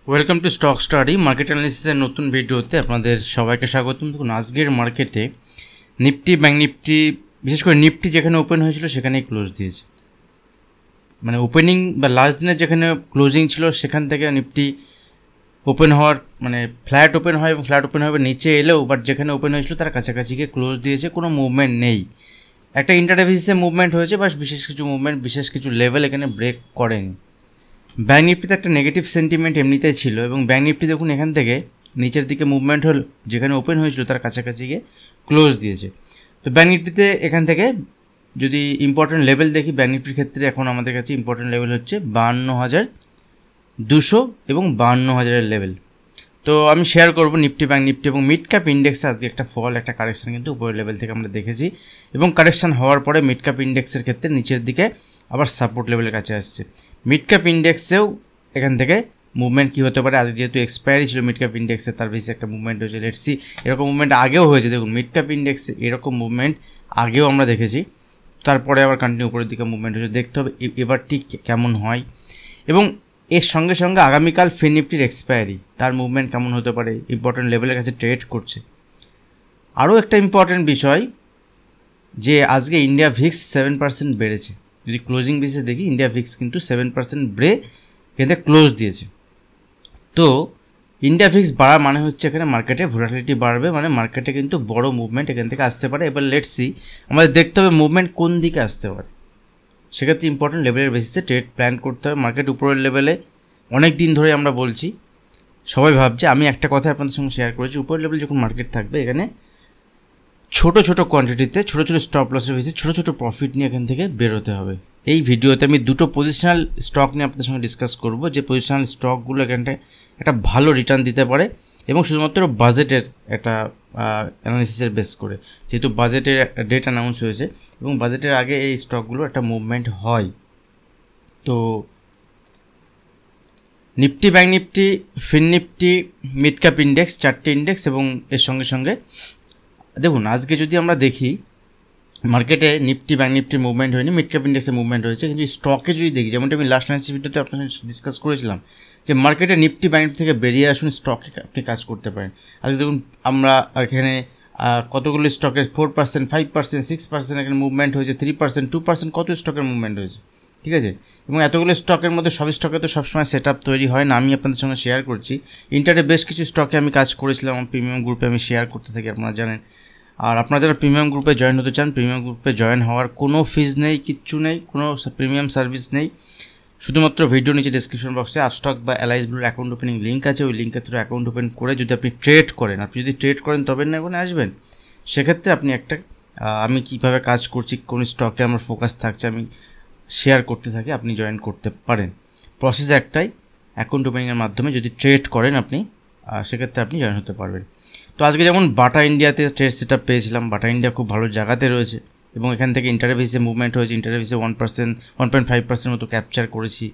Welcome to stock study market অ্যানালিসিসের নতুন ভিডিওতে আপনাদের সবাইকে স্বাগতম। দেখুন, আজকের মার্কেটে নিফটি, ব্যাঙ্ক নিফটি, বিশেষ করে নিফটি যেখানে ওপেন হয়েছিল সেখানেই ক্লোজ দিয়েছে। মানে ওপেনিং বা লাস্ট দিনের যেখানে ক্লোজিং ছিল সেখান থেকে নিফটি ওপেন হওয়ার মানে ফ্ল্যাট ওপেন হয় এবং ফ্ল্যাট ওপেন হবে নিচে এলেও, বাট যেখানে ওপেন হয়েছিল তার কাছাকাছি গিয়ে ক্লোজ দিয়েছে, কোনো মুভমেন্ট নেই। একটা ইন্টারডে বেসিসে মুভমেন্ট হয়েছে, বা বিশেষ কিছু মুভমেন্ট, বিশেষ কিছু লেভেল এখানে ব্রেক করেনি। ব্যাঙ্ক নিফটিতে একটা নেগেটিভ সেন্টিমেন্ট এমনিতেই ছিল এবং ব্যাঙ্ক নিফটি দেখুন এখান থেকে নিচের দিকে মুভমেন্ট হল, যেখানে ওপেন হয়েছিল তার কাছাকাছি গিয়ে ক্লোজ দিয়েছে। তো ব্যাঙ্ক নিফটিতে এখান থেকে যদি ইম্পর্টেন্ট লেভেল দেখি, ব্যাঙ্ক নিফটির ক্ষেত্রে এখন আমাদের কাছে ইম্পর্টেন্ট লেভেল হচ্ছে 52,200 এবং 52,000 লেভেল। তো আমি শেয়ার করব নিফটি, ব্যাঙ্ক নিফটি এবং মিড ক্যাপ ইন্ডেক্সে আজকে একটা ফল, একটা কারেকশান কিন্তু উপরের লেভেল থেকে আমরা দেখেছি এবং কারেকশান হওয়ার পরে মিড ক্যাপ ইন্ডেক্সের ক্ষেত্রে নিচের দিকে আবার সাপোর্ট লেভেলের কাছে আসছে। মিড ক্যাপ ইন্ডেক্সেও এখান থেকে মুভমেন্ট কী হতে পারে, আজ যেহেতু এক্সপায়ারি ছিল মিড ক্যাপ ইন্ডেক্সে, তার বেশি একটা মুভমেন্ট হয়েছে। লেটস সি, এরকম মুভমেন্ট আগেও হয়েছে। দেখুন মিড ক্যাপ ইন্ডেক্সে এরকম মুভমেন্ট আগেও আমরা দেখেছি, তারপরে আবার কন্টিনিউ উপরের দিকে মুভমেন্ট হয়েছে। দেখতে হবে এবার ঠিক কেমন হয় এবং এর সঙ্গে সঙ্গে আগামীকাল ফিন নিফটির এক্সপায়ারি, তার মুভমেন্ট কেমন হতে পারে, ইম্পর্টেন্ট লেভেলের কাছে ট্রেড করছে। আরও একটা ইম্পর্টেন্ট বিষয় যে আজকে ইন্ডিয়া ভিক্স 7% বেড়েছে। যদি ক্লোজিং বেসে দেখি, ইন্ডিয়া ভিক্স কিন্তু 7% বেড়ে এখানে ক্লোজ দিয়েছে। তো ইন্ডিয়া ভিক্স বাড়া মানে হচ্ছে এখানে মার্কেটে ভোলাটিলিটি বাড়বে, মানে মার্কেটে কিন্তু বড় মুভমেন্ট এখান থেকে আসতে পারে। এবার লেটস সি, আমাদের দেখতে হবে মুভমেন্ট কোন দিকে আসতে পারে। সেক্ষেত্রে ইম্পর্টেন্ট লেভেলের বেসিসে ট্রেড প্ল্যান করতে হবে। মার্কেট উপরের লেভেলে অনেক দিন ধরে আমরা বলছি, সবাই ভাবছে, আমি একটা কথা আপনাদের সঙ্গে শেয়ার করেছি, উপরের লেভেলে যখন মার্কেট থাকবে এখানে ছোট ছোট কোয়ান্টিটিতে ছোট ছোট স্টপ লসের বেশি ছোট ছোট প্রফিট নিয়ে এখান থেকে বেরোতে হবে। এই ভিডিওতে আমি দুটো পজিশনাল স্টক নিয়ে আপনাদের সঙ্গে ডিসকাস করব, যে পজিশনাল স্টকগুলো এখানটায় একটা ভালো রিটার্ন দিতে পারে এবং শুধুমাত্র বাজেটের একটা অ্যানালিসিসের বেস করে, যেহেতু বাজেটের ডেট অ্যানাউন্স হয়েছে এবং বাজেটের আগে এই স্টকগুলো একটা মুভমেন্ট হয়। তো নিফটি, ব্যাঙ্ক নিফটি, ফিন নিফটি, মিড ক্যাপ ইন্ডেক্স, চারটে ইন্ডেক্স এবং এর সঙ্গে সঙ্গে দেখুন আজকে যদি আমরা দেখি মার্কেটে নিফটি, ব্যাঙ্ক নিফটির মুভমেন্ট হয়নি, মিড ক্যাপ ইন্ডেক্সের মুভমেন্ট হয়েছে, কিন্তু স্টকে যদি দেখি, যেমনটা আমি লাস্ট নাইট ভিডিওতে আপনার সঙ্গে ডিসকাস করেছিলাম যে মার্কেটে নিফটি, ব্যাঙ্ক নিফটি থেকে বেরিয়ে আসুন, স্টকে আপনি কাজ করতে পারেন। আজকে দেখুন আমরা এখানে কতগুলো স্টকের 4%, 5%, 6% এখানে মুভমেন্ট হয়েছে, 3%, 2%, কত স্টকের মুভমেন্ট হয়েছে, ঠিক আছে। এবং এতগুলো স্টকের মধ্যে সব স্টকে তো সবসময় সেট আপ তৈরি হয় না, আমি আপনাদের সঙ্গে শেয়ার করছি। ইন্টারে বেশ কিছু স্টকে আমি কাজ করেছিলাম, আমার প্রিমিয়াম গ্রুপে আমি শেয়ার করতে থাকি, আপনারা জানেন। আর আপনারা যারা প্রিমিয়াম গ্রুপে জয়েন হতে চান, প্রিমিয়াম গ্রুপে জয়েন হওয়ার কোনো ফিজ নেই, কিচ্ছু নেই, কোনো প্রিমিয়াম সার্ভিস নেই। শুধুমাত্র ভিডিও নিচে ডেসক্রিপশন বক্সে আপস্টক বা এলআইস ব্লুর অ্যাকাউন্ট ওপেনিং লিঙ্ক আছে, ওই লিঙ্কের থ্রু অ্যাকাউন্ট ওপেন করে যদি আপনি ট্রেড করেন, আপনি যদি ট্রেড করেন তবে না এখানে আসবেন। সেক্ষেত্রে আপনি একটা আমি কীভাবে কাজ করছি, কোন স্টকে আমার ফোকাস থাকছে, আমি শেয়ার করতে থাকি, আপনি জয়েন করতে পারেন। প্রসেস একটাই, অ্যাকাউন্ট ওপেনিংয়ের মাধ্যমে যদি ট্রেড করেন আপনি, সেক্ষেত্রে আপনি জয়েন হতে পারবেন। তো আজকে যেমন বাটা ইন্ডিয়াতে ট্রেড সেট আপ পেয়েছিলাম, বাটা ইন্ডিয়া খুব ভালো জায়গাতে রয়েছে এবং এখান থেকে ইন্টারে বেসিসে মুভমেন্ট হয়েছে, ইন্টারে বেসিসে 1%, 1.5% মতো ক্যাপচার করেছি।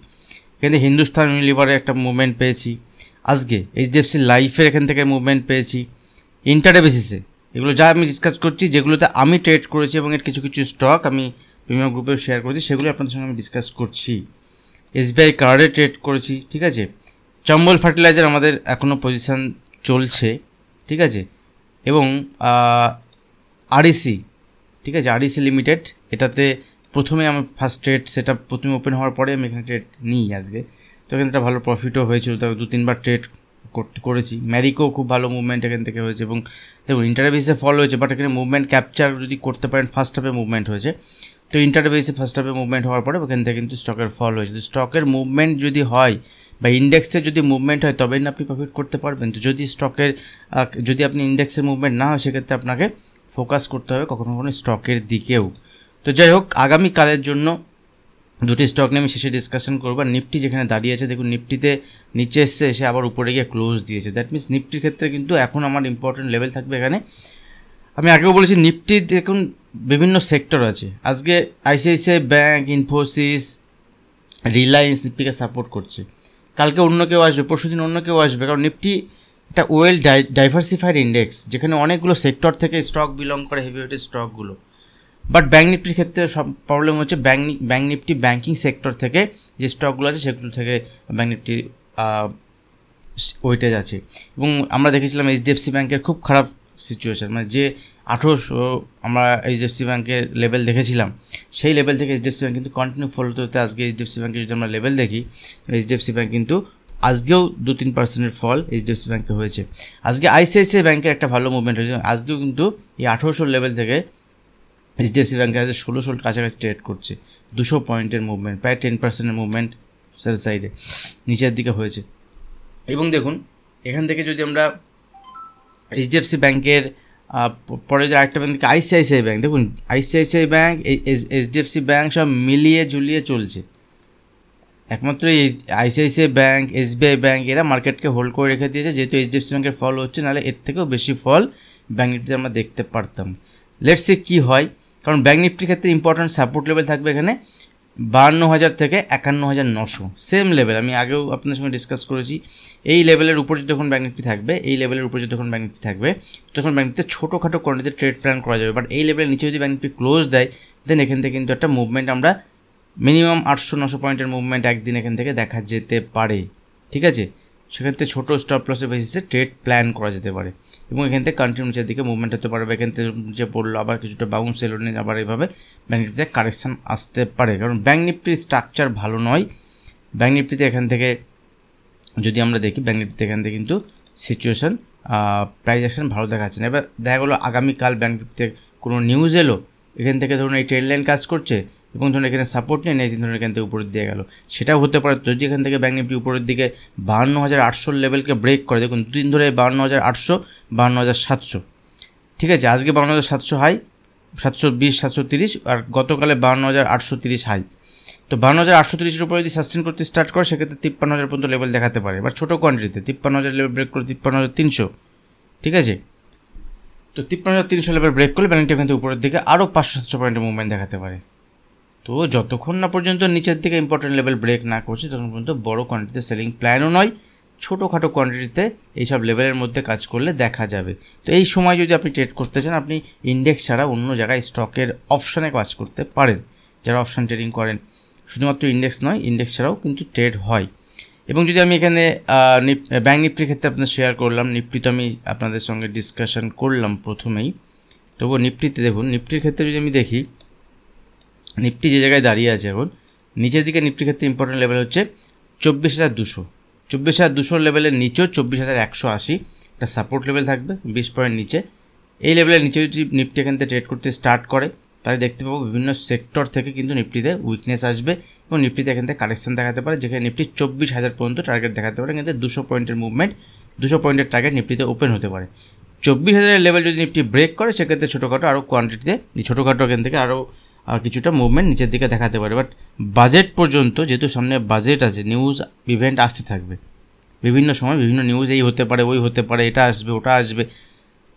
এখানে হিন্দুস্তান ইউনিলিভারের একটা মুভমেন্ট পেয়েছি, আজকে এইচডিএফসি লাইফের এখান থেকে মুভমেন্ট পেয়েছি ইন্টারে বেসিসে। এগুলো যা আমি ডিসকাস করছি, যেগুলোতে আমি ট্রেড করেছি এবং এর কিছু কিছু স্টক আমি প্রিমিয়াম গ্রুপেও শেয়ার করেছি, সেগুলো আপনাদের সঙ্গে আমি ডিসকাস করছি। এসবিআই কার্ডে ট্রেড করেছি, ঠিক আছে। চম্বল ফার্টিলাইজার আমাদের এখনও পজিশান চলছে, ঠিক আছে। এবং আরইসি, ঠিক আছে, আরইসি লিমিটেড, এটাতে প্রথমে আমার ফার্স্ট ট্রেড সেটা প্রথমে ওপেন হওয়ার পরে আমি এখানে ট্রেড নিই আজকে। তো এখানে একটা ভালো প্রফিটও হয়েছিল, তবে 2-3বার ট্রেড করেছি। ম্যারিকো খুব ভালো মুভমেন্ট এখান থেকে হয়েছে এবং দেখুন ইন্টারে বেসিসে ফল হয়েছে, বাট এখানে মুভমেন্ট ক্যাপচার যদি করতে পারেন, ফার্স্ট হাফে মুভমেন্ট হয়েছে। তো ইন্টারে বেসিসে ফার্স্ট হাফে মুভমেন্ট হওয়ার পরে ওখান থেকে কিন্তু স্টকের ফল হয়েছে। তো স্টকের মুভমেন্ট যদি হয় বা ইন্ডেক্সের যদি মুভমেন্ট হয় তবেই না আপনি প্রফিট করতে পারবেন। তো যদি স্টকের যদি আপনি ইন্ডেক্সের মুভমেন্ট না হয়, সেক্ষেত্রে আপনাকে ফোকাস করতে হবে কখনো কখনো স্টকের দিকেও। তো যাই হোক, আগামীকালের জন্য দুটি স্টক নিয়ে আমি শেষে ডিসকাশন করবো। নিফটি যেখানে দাঁড়িয়ে আছে, দেখুন নিফটিতে নিচে এসে আবার উপরে গিয়ে ক্লোজ দিয়েছে। দ্যাট মিনস নিফটির ক্ষেত্রে কিন্তু এখন আমার ইম্পর্টেন্ট লেভেল থাকবে এখানে। আমি আগেও বলেছি নিফটির দেখুন বিভিন্ন সেক্টর আছে। আজকে আইসিআইসিআই ব্যাঙ্ক, ইনফোসিস, রিলায়েন্স নিফটিকে সাপোর্ট করছে। কালকে অন্য কেউ আসবে, পরশুদিন অন্য কেউ আসবে, কারণ নিফটি একটা ওয়েল ডাইভার্সিফাইড ইন্ডেক্স, যেখানে অনেকগুলো সেক্টর থেকে স্টক বিলং করে, হেভিওয়েটেড স্টকগুলো। বাট ব্যাঙ্ক নিফটির ক্ষেত্রে সব প্রবলেম হচ্ছে, ব্যাঙ্ক নিফটি ব্যাঙ্কিং সেক্টর থেকে যে স্টকগুলো আছে সেগুলো থেকে ব্যাঙ্ক নিফটি ওয়েটেজ আছে। এবং আমরা দেখেছিলাম এইচডিএফসি ব্যাংকের খুব খারাপ সিচুয়েশান, মানে যে 1800 আমরা এইচডিএফসি ব্যাংকের লেভেল দেখেছিলাম, সেই লেভেল থেকে এইচডিএফসি ব্যাংক কিন্তু কন্টিনিউ ফলো হতে আজকে এইচডিএফসি ব্যাংকের যদি আমরা লেভেল দেখি, এইচডিএফসি ব্যাংক কিন্তু আজকেও 2-3% ফল এইচডিএফসি ব্যাংকে হয়েছে। আজকে আইসিআইসিআই ব্যাংকের একটা ভালো মুভমেন্ট হয়েছে, আজকেও কিন্তু এই 1800 লেভেল থেকে এইচডিএফসি ব্যাংকের আজকে 1600 কাছাকাছি ট্রেড করছে। 200 পয়েন্টের মুভমেন্ট, প্রায় 10% মুভমেন্ট সেল সাইডে নিচের দিকে হয়েছে। এবং দেখুন এখান থেকে যদি আমরা এইচডিএফসি ব্যাংকের পরে যে আরেকটা ব্যাংক আইসিআইসিআই ব্যাংক, দেখুন আইসিআইসিআই ব্যাংক, এইচডিএফসি ব্যাংক সব মিলিয়ে ঝুলিয়ে চলছে। একমাত্র এই আইসিআইসিআই ব্যাংক, এসবিআই ব্যাংক এরা মার্কেটকে হোল্ড করে রেখে দিয়েছে, যেহেতু এইচডিএফসি ব্যাংকের ফল হচ্ছে, নাহলে এর থেকেও বেশি ফল ব্যাংক নিফটিতে আমরা দেখতে পারতাম। লেটস সি কী হয়, কারণ ব্যাংক নিফটির ক্ষেত্রে ইম্পর্ট্যান্ট সাপোর্ট লেভেল থাকবে এখানে 52,000 থেকে 51,900, সেম লেভেল আমি আগেও আপনাদের সঙ্গে ডিসকাস করেছি। এই লেভেলের উপর যখন ব্যাংক নিফটি থাকবে, এই লেভেলের উপর যখন ব্যাংক নিফটি থাকবে, তখন ব্যাংক নিফটিতে ছোটোখাটো কোয়ান্টিটিতে ট্রেড প্ল্যান করা যাবে। বাট এই লেভেলের নিচে যদি ব্যাংক নিফটি ক্লোজ দেয়, দেন এখান থেকে কিন্তু একটা মুভমেন্ট আমরা মিনিমাম 800-900 পয়েন্টের মুভমেন্ট একদিন এখান থেকে দেখা যেতে পারে, ঠিক আছে। সেখান থেকে ছোটো স্টপ লসের বেসিসে ট্রেড প্ল্যান করা যেতে পারে, এবং এখান থেকে কন্টিনিউ নিচের দিকে মুভমেন্ট হতে পারে। এখান থেকে যে পড়লো আবার কিছুটা বাউন্স এলো, আবার এইভাবে ব্যাংক নিফটিতে কারেকশান আসতে পারে, কারণ ব্যাংক নিফটির স্ট্রাকচার ভালো নয়। ব্যাংক নিফটিতে এখান থেকে যদি আমরা দেখি, ব্যাংক নিফটিতে এখান থেকে কিন্তু সিচুয়েশান প্রাইস অ্যাকশন ভালো দেখাচ্ছে না। এবার দেখা গেলো আগামীকাল ব্যাংক নিফটিতে কোনো নিউজ এলো, এখান থেকে ধরুন এই ট্রেড লাইন কাজ করছে এবং ধরুন এখানে সাপোর্ট নিয়ে নেক্সট দিন ধরুন এখান থেকে উপরের দিয়ে গেল, সেটাও হতে পারে। যদি এখান থেকে ব্যাংক নিফটি উপরের দিকে 52,800 লেভেলকে ব্রেক করে, দেখুন দুদিন ধরে 52,800, 52,700, ঠিক আছে। আজকে 52,700 হাই, 720, 730, আর গতকালে 52,830 হাই। তো 52,830-এর উপরে যদি সাস্টেন করতে স্টার্ট করে, সেক্ষেত্রে 53,000 পর্যন্ত লেভেল দেখাতে পারে। এবার ছোটো কোয়ান্টিটিতে 53,000 লেভেল ব্রেক করে 53,300, ঠিক আছে। তো 53,300 লেভেল ব্রেক করলে ব্যাংক নিফটি এখান থেকে উপরের দিকে আরও 500-700 পয়েন্টের মুভমেন্ট দেখাতে পারে। তো যতক্ষণ না পর্যন্ত নিচের দিকে ইম্পর্টেন্ট লেভেল ব্রেক না করছে, তখন পর্যন্ত বড় কোয়ান্টিটিতে সেলিং প্ল্যানও নয়, ছোটোখাটো কোয়ান্টিটিতে এইসব লেভেলের মধ্যে কাজ করলে দেখা যাবে। তো এই সময় যদি আপনি ট্রেড করতে চান, আপনি ইন্ডেক্স ছাড়া অন্য জায়গায় স্টকের অপশানে কাজ করতে পারেন। যারা অপশান ট্রেডিং করেন, শুধুমাত্র ইন্ডেক্স নয়, ইন্ডেক্স ছাড়াও কিন্তু ট্রেড হয়। এবং যদি আমি এখানে ব্যাংক নিফটির ক্ষেত্রে আপনাদের শেয়ার করলাম, নিফটি তো আমি আপনাদের সঙ্গে ডিসকাশন করলাম প্রথমেই। তবুও নিফটিতে দেখুন, নিফটির ক্ষেত্রে যদি আমি দেখি, নিফটি যে জায়গায় দাঁড়িয়ে আছে এখন, নিচের দিকে নিফটির ক্ষেত্রে ইম্পর্টেন্ট লেভেল হচ্ছে 24,200। 24,200 লেভেলের নিচেও 24,180 একটা সাপোর্ট লেভেল থাকবে 20 পয়েন্ট নিচে। এই লেভেলের নিচে যদি নিফটি এখান থেকে ট্রেড করতে স্টার্ট করে, তাহলে দেখতে পাবো বিভিন্ন সেক্টর থেকে কিন্তু নিফটিতে উইকনেস আসবে, এবং নিফটিতে এখান থেকে কারেকশন দেখাতে পারে, যেখানে নিফটি 24,000 পর্যন্ত টার্গেট দেখাতে পারে। এখান থেকে 200 পয়েন্টের মুভমেন্ট, 200 পয়েন্টের টার্গেট নিফটিতে ওপেন হতে পারে। 24,000 লেভেল যদি নিফটি ব্রেক করে, সেক্ষেত্রে ছোটোখাটো আরও কোয়ান্টিটিতে ছোটোখাটো এখান থেকে আরও কিছুটা মুভমেন্ট নিচের দিকে দেখাতে পারে। বাট বাজেট পর্যন্ত, যেহেতু সামনে বাজেট আছে, নিউজ ইভেন্ট আসতে থাকবে বিভিন্ন সময়, বিভিন্ন নিউজ, এই হতে পারে, ওই হতে পারে, এটা আসবে, ওটা আসবে,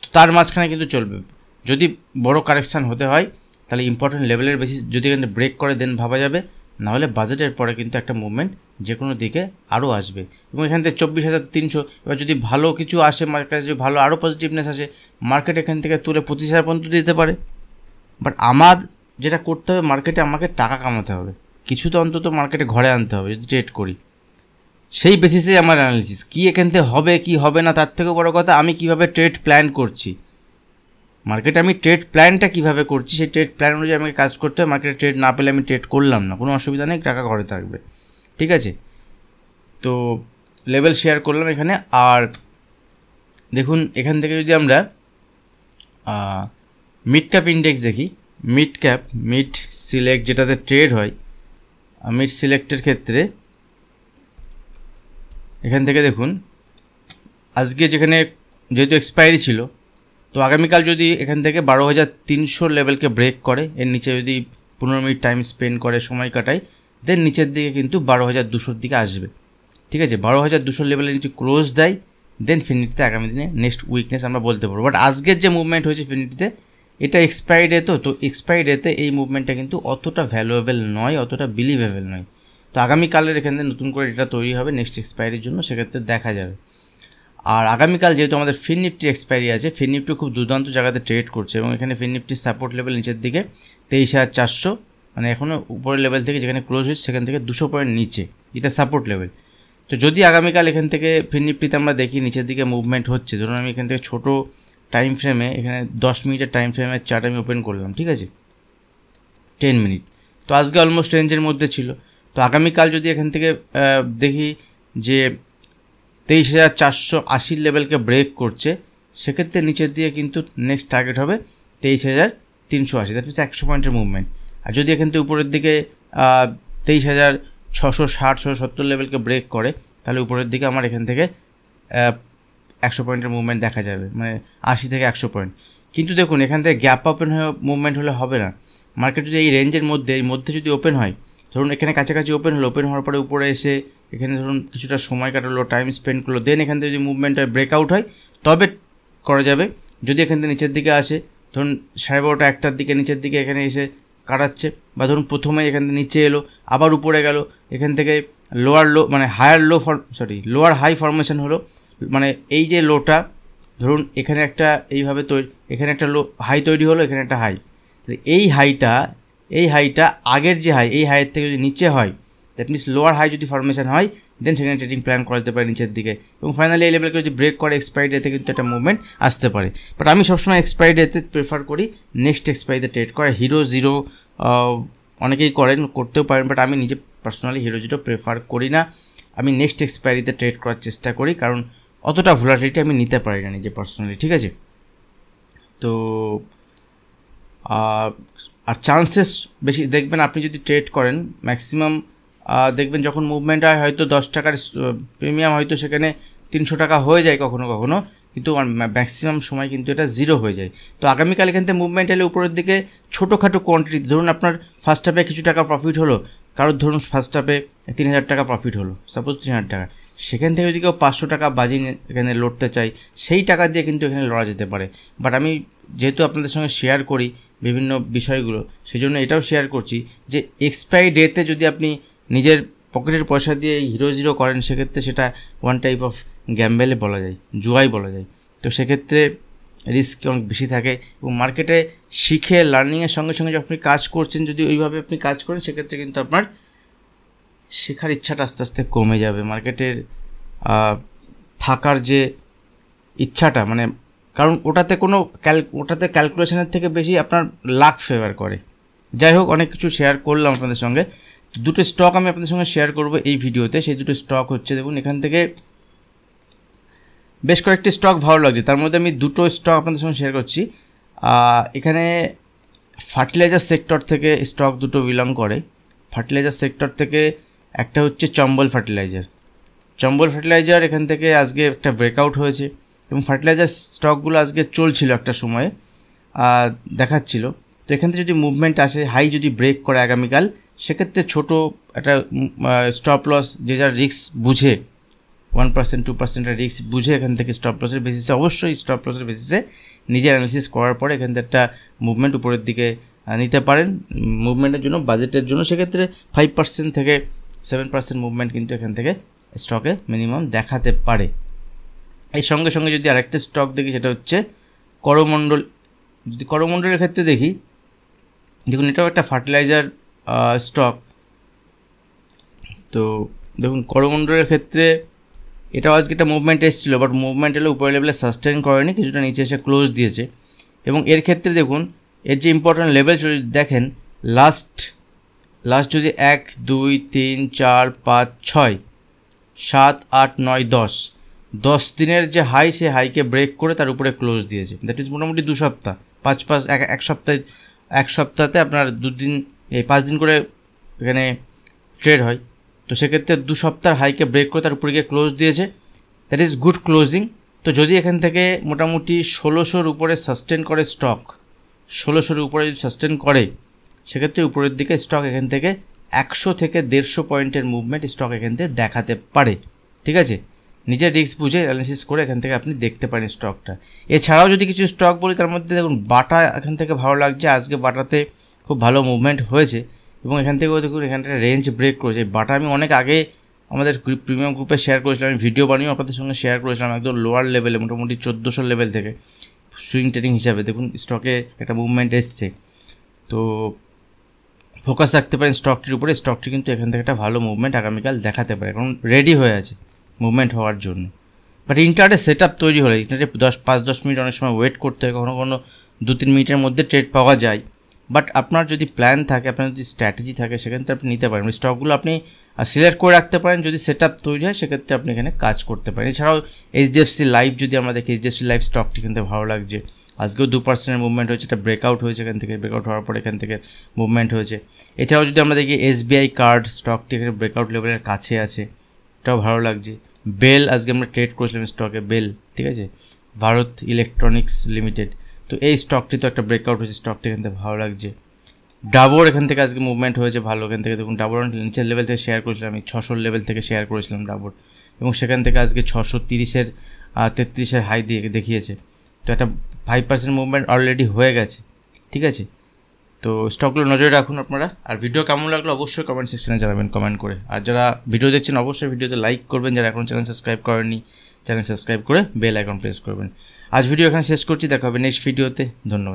তো তার মাঝখানে কিন্তু চলবে। যদি বড় কারেকশান হতে হয়, তাহলে ইম্পর্টেন্ট লেভেলের বেসিস যদি এখানে ব্রেক করে, দেন ভাবা যাবে, নাহলে বাজেটের পরে কিন্তু একটা মুভমেন্ট যে কোনো দিকে আরও আসবে। এবং এখান থেকে 24,300, এবার যদি ভালো কিছু আসে মার্কেটে, যদি ভালো আরও পজিটিভনেস আসে, মার্কেট এখান থেকে তুলে 25,000 পর্যন্ত দিতে পারে। বাট আমার যেটা করতে হবে, মার্কেটে আমাকে টাকা কামাতে হবে, কিছু তো অন্তত মার্কেটে ঘরে আনতে হবে যদি ট্রেড করি। সেই বেসিসে আমার অ্যানালিসিস, কী এখান থেকে হবে কি হবে না, তার থেকেও বড় কথা আমি কীভাবে ট্রেড প্ল্যান করছি, মার্কেটে আমি ট্রেড প্ল্যানটা কীভাবে করছি, সেই ট্রেড প্ল্যান অনুযায়ী আমাকে কাজ করতে হবে। মার্কেটে ট্রেড না পেলে আমি ট্রেড করলাম না, কোনো অসুবিধা নেই, টাকা ঘরে থাকবে, ঠিক আছে। তো লেভেল শেয়ার করলাম এখানে। আর দেখুন এখান থেকে যদি আমরা মিড ক্যাপ ইন্ডেক্স দেখি, মিড সিলেক্ট যেটাতে ট্রেড হয়, মিড সিলেক্টের ক্ষেত্রে এখান থেকে দেখুন আজকে যেখানে যেহেতু এক্সপায়ারি ছিল, তো আগামীকাল যদি এখান থেকে 12,300 লেভেলকে ব্রেক করে, এর নিচে যদি 15 মিনিট টাইম স্পেন্ড করে, সময় কাটায়, দেন নিচের দিকে কিন্তু 12,200-র দিকে আসবে, ঠিক আছে। 12,200 লেভেলের নিচে ক্লোজ দেয়, দেন ফিনিটিতে আগামী দিনে নেক্সট উইকনেস আমরা বলতে পারবো। বাট আজকের যে মুভমেন্ট হয়েছে ফিনিটিতে, এটা এক্সপায়ারি ডে, তো এক্সপায়ারি ডেতে এই মুভমেন্টটা কিন্তু অতটা ভ্যালুয়েবল নয়, অতটা বিলিভেবল নয়। তো আগামীকালের এখানে নতুন করে এটা তৈরি হবে নেক্সট এক্সপায়ারির জন্য, সেক্ষেত্রে দেখা যাবে। আর আগামীকাল যেহেতু আমাদের ফিন নিফটি এক্সপায়ারি আছে, ফিন নিফটি খুব দুর্দান্ত জায়গাতে ট্রেড করছে, এবং এখানে ফিন নিফটির সাপোর্ট লেভেল নিচের দিকে 23,400, মানে এখনও উপরের লেভেল থেকে যেখানে ক্লোজ হয়েছে সেখান থেকে 200 পয়েন্ট নিচে, এটা সাপোর্ট লেভেল। তো যদি আগামীকাল এখান থেকে ফিন নিফটিতে আমরা দেখি নিচের দিকে মুভমেন্ট হচ্ছে, ধরুন আমি এখান থেকে ছোটো টাইম ফ্রেমে এখানে 10 মিনিটের টাইম ফ্রেমের চার্ট আমি ওপেন করলাম, ঠিক আছে, 10 মিনিট, তো আজকে অলমোস্ট রেঞ্জের মধ্যে ছিল। তো আগামীকাল যদি এখান থেকে দেখি যে 23,480 লেভেলকে ব্রেক করছে, সেক্ষেত্রে নিচের দিকে কিন্তু নেক্সট টার্গেট হবে 23,380, দ্যাট মিনস 100 পয়েন্টের মুভমেন্ট। আর যদি এখান থেকে উপরের দিকে 23,660-670 লেভেলকে ব্রেক করে, তাহলে উপরের দিকে আমার এখান থেকে 100 পয়েন্টের মুভমেন্ট দেখা যাবে, মানে 80 থেকে 100 পয়েন্ট। কিন্তু দেখুন এখান থেকে গ্যাপ ওপেন হয়ে মুভমেন্ট হলে হবে না। মার্কেট যদি এই রেঞ্জের মধ্যে যদি ওপেন হয়, ধরুন এখানে কাছাকাছি ওপেন হলো, ওপেন হওয়ার পরে উপরে এসে এখানে ধরুন কিছুটা সময় কাটালো, টাইম স্পেন্ড করলো, দেন এখান থেকে যদি মুভমেন্ট হয়, ব্রেকআউট হয়, তবে করা যাবে। যদি এখান থেকে নিচের দিকে আসে, ধরুন 12:30 1টার দিকে নিচের দিকে এখানে এসে কাটাচ্ছে, বা ধরুন প্রথমে এখান থেকে নিচে এলো, আবার উপরে গেল, এখান থেকে লোয়ার হাই ফরমেশন হলো, মানে এই যে লোটা ধরুন এখানে একটা এইভাবে এখানে একটা হাই তৈরি হলো, এখানে একটা হাই, এই হাইটা আগের যে হাই, এই হাইয়ের থেকে যদি নিচে হয়, দ্যাট মিনস লোয়ার হাই যদি ফরমেশন হয়, দেন সেখানে ট্রেডিং প্ল্যান করা যেতে পারে নিচের দিকে, এবং ফাইনালি এই লেভেলকে যদি ব্রেক করে এক্সপায়ারি ডেতে কিন্তু একটা মুভমেন্ট আসতে পারে। বাট আমি সবসময় এক্সপায়ারি ডেতে প্রেফার করি নেক্সট এক্সপায়ারিতে ট্রেড করা। হিরো জিরো অনেকেই করতেও পারেন, বাট আমি নিজে পার্সোনালি হিরো জিরো প্রেফার করি না। আমি নেক্সট এক্সপায়ারিতে ট্রেড করার চেষ্টা করি, কারণ অতটা ভোলাটিলিটি আমি নিতে পারি না নিজে পার্সোনালি, ঠিক আছে। তো আর চান্সেস বেশি দেখবেন আপনি যদি ট্রেড করেন, ম্যাক্সিমাম দেখবেন যখন মুভমেন্ট হয় হয়তো 10 টাকার প্রিমিয়াম হয়তো সেখানে 300 টাকা হয়ে যায় কখনো কখনো, কিন্তু ম্যাক্সিমাম সময় কিন্তু এটা জিরো হয়ে যায়। তো আগামীকাল এখান থেকে মুভমেন্ট এলে উপরের দিকে ছোটোখাটো কোয়ান্টিটি, ধরুন আপনার ফার্স্ট হাফে কিছু টাকা প্রফিট হলো, কারোর ধরুন ফার্স্ট হাফে 3,000 টাকা প্রফিট হলো, সাপোজ 3,000 টাকা, সেখান থেকে যদি কেউ 500 টাকা বাজি এখানে লড়তে চাই, সেই টাকা দিয়ে কিন্তু এখানে লড়া যেতে পারে। বাট আমি যেহেতু আপনাদের সঙ্গে শেয়ার করি বিভিন্ন বিষয়গুলো, সেই জন্য এটাও শেয়ার করছি যে এক্সপায়ারি ডেতে যদি আপনি নিজের পকেটের পয়সা দিয়ে হিরো জিরো করেন, সেক্ষেত্রে সেটা ওয়ান টাইপ অফ গ্যাম্বেলে বলা যায়, জুয়াই বলা যায়। তো সেক্ষেত্রে রিস্ক অনেক বেশি থাকে, এবং মার্কেটে শিখে লার্নিংয়ের সঙ্গে সঙ্গে যখন আপনি কাজ করছেন, যদি ওইভাবে আপনি কাজ করেন, সেক্ষেত্রে কিন্তু আপনার শেখার ইচ্ছাটা আস্তে আস্তে কমে যাবে। মার্কেটের থাকার যে ইচ্ছাটা, মানে কারণ ওটাতে ক্যালকুলেশনের থেকে বেশি আপনার লাক ফেভার করে। যাই হোক, অনেক কিছু শেয়ার করলাম আপনাদের সঙ্গে। দুটো স্টক আমি আপনাদের সঙ্গে শেয়ার করব এই ভিডিওতে। সেই দুটো স্টক হচ্ছে, দেখুন এখান থেকে বেশ কয়েকটি স্টক ভালো লাগছে, তার মধ্যে আমি দুটো স্টক আপনাদের সঙ্গে শেয়ার করছি। এখানে ফার্টিলাইজার সেক্টর থেকে স্টক দুটো বিলং করে। ফার্টিলাইজার সেক্টর থেকে একটা হচ্ছে চম্বল ফার্টিলাইজার। এখান থেকে আজকে একটা ব্রেকআউট হয়েছে, এবং ফার্টিলাইজার স্টকগুলো আজকে চলছিল একটা সময়ে, দেখাচ্ছিল। তো এখান থেকে যদি মুভমেন্ট আসে, হাই যদি ব্রেক করে আগামীকাল, সেক্ষেত্রে ছোটো একটা স্টপ লস, যে যার রিস্ক বুঝে 1% 2% রিস্ক বুঝে এখান থেকে স্টপ লসের বেসিসে, অবশ্যই স্টপ লসের বেসিসে নিজে অ্যানালিসিস করার পরে এখান থেকে একটা মুভমেন্ট উপরের দিকে নিতে পারেন মুভমেন্টের জন্য, বাজেটের জন্য। সেক্ষেত্রে 5% থেকে 7% মুভমেন্ট কিন্তু এখান থেকে স্টকে মিনিমাম দেখাতে পারে। এই সঙ্গে সঙ্গে যদি আরেকটা স্টক দেখি, সেটা হচ্ছে করমণ্ডল। যদি করমণ্ডলের ক্ষেত্রে দেখি, দেখুন এটাও একটা ফার্টিলাইজার স্টক। তো দেখুন করমণ্ডলের ক্ষেত্রে এটাও আজকে একটা মুভমেন্ট এসেছিল, বাট মুভমেন্ট এলে উপরের লেভেলে সাস্টেন করেনি, কিছুটা নিচে এসে ক্লোজ দিয়েছে। এবং এর ক্ষেত্রে দেখুন এর যে ইম্পর্ট্যান্ট লেভেল যদি দেখেন, লাস্ট যদি 1 2 3 4 5 6 7 8 9 10 দিনের যে হাই, সে হাইকে ব্রেক করে তার উপরে ক্লোজ দিয়েছে। দ্যাট ইজ মোটামুটি 2 সপ্তাহ, 1 সপ্তাহতে আপনার 5 দিন করে এখানে ট্রেড হয়। তো সেক্ষেত্রে 2 সপ্তাহের হাইকে ব্রেক করে তার উপরে গিয়ে ক্লোজ দিয়েছে, দ্যাট ইজ গুড ক্লোজিং। তো যদি এখান থেকে মোটামুটি 1600-র উপরে সাস্টেন করে স্টক, 1600-র উপরে যদি সাস্টেন করে, সেক্ষেত্রে উপরের দিকে স্টক এখান থেকে 100 থেকে 150 পয়েন্টের মুভমেন্ট স্টক এখান থেকে দেখাতে পারে, ঠিক আছে। নিজের রিস্ক বুঝে অ্যানালিসিস করে এখান থেকে আপনি দেখতে পারেন স্টকটা। এছাড়াও যদি কিছু স্টক বলি, তার মধ্যে দেখুন বাটা এখান থেকে ভালো লাগছে, আজকে বাটাতে খুব ভালো মুভমেন্ট হয়েছে, এবং এখান থেকেও দেখুন এখানটা রেঞ্জ ব্রেক করেছে। বাটা আমি অনেক আগে আমাদের প্রিমিয়াম গ্রুপে শেয়ার করেছিলাম, আমি ভিডিও বানিয়েও আপনাদের সঙ্গে শেয়ার করেছিলাম, একদম লোয়ার লেভেলে, মোটামুটি 1400 লেভেল থেকে সুইং ট্রেডিং হিসাবে দেখুন স্টকে একটা মুভমেন্ট এসছে। তো ফোকাস রাখতে পারেন স্টকটির উপরে। স্টকটি কিন্তু এখান থেকে একটা ভালো মুভমেন্ট আগামীকাল দেখাতে পারে, কারণ রেডি হয়ে আছে মুভমেন্ট হওয়ার জন্য। বাট ইন্টারডে সেট আপ তৈরি হলে ইন্টারডে 5-10 মিনিট অনেক সময় ওয়েট করতে হয়, কখনো 2-3 মিনিটের মধ্যে ট্রেড পাওয়া যায়। বাট আপনার যদি প্ল্যান থাকে, আপনার যদি স্ট্র্যাটেজি থাকে, সেক্ষেত্রে আপনি নিতে পারেন স্টকগুলো, আপনি সিলেক্ট করে রাখতে পারেন। যদি সেট আপ তৈরি হয় সেক্ষেত্রে আপনি এখানে কাজ করতে পারেন। এছাড়াও এইচডিএফসি লাইফ যদি আমরা দেখি, এইচডিএফসি লাইফ স্টকটি কিন্তু ভালো লাগছে। আজকেও 2% মুভমেন্ট হয়েছে, এটা ব্রেকআউট হয়েছে এখান থেকে, ব্রেকআউট হওয়ার পর এখান থেকে মুভমেন্ট হয়েছে। এছাড়াও যদি আমরা দেখি এসবিআই কার্ড স্টকটি এখানে ব্রেকআউট লেভেলের কাছে আছে, এটাও ভালো লাগছে। বেল আজকে আমরা ট্রেড করেছিলাম স্টকে, বেল, ঠিক আছে, ভারত ইলেকট্রনিক্স লিমিটেড। তো এই স্টকটি তো একটা ব্রেকআউট হয়েছে, স্টকটি এখান থেকে ভালো লাগছে। ডাবর এখান থেকে আজকে মুভমেন্ট হয়েছে ভালো, এখান থেকে দেখুন ডাবর নিচের লেভেল থেকে শেয়ার করেছিলাম আমি, 600 লেভেল থেকে শেয়ার করেছিলাম ডাবর, এবং সেখান থেকে আজকে 630-এর 33-এর হাই দিয়ে দেখিয়েছে। তো একটা 5% মুভমেন্ট অলরেডি হয়ে গেছে, ঠিক আছে। তো স্টকগুলো নজরে রাখুন আপনারা। আর ভিডিও কেমন লাগলো অবশ্যই কমেন্ট সেকশনে জানাবেন কমেন্ট করে। আর যারা ভিডিও দেখছেন অবশ্যই ভিডিওতে লাইক করবেন, যারা এখন চ্যানেল সাবস্ক্রাইব করেননি চ্যানেল সাবস্ক্রাইব করে বেল আইকন প্রেস করবেন। আজ ভিডিও এখানে শেষ করছি, দেখা হবে নেক্সট ভিডিওতে। ধন্যবাদ।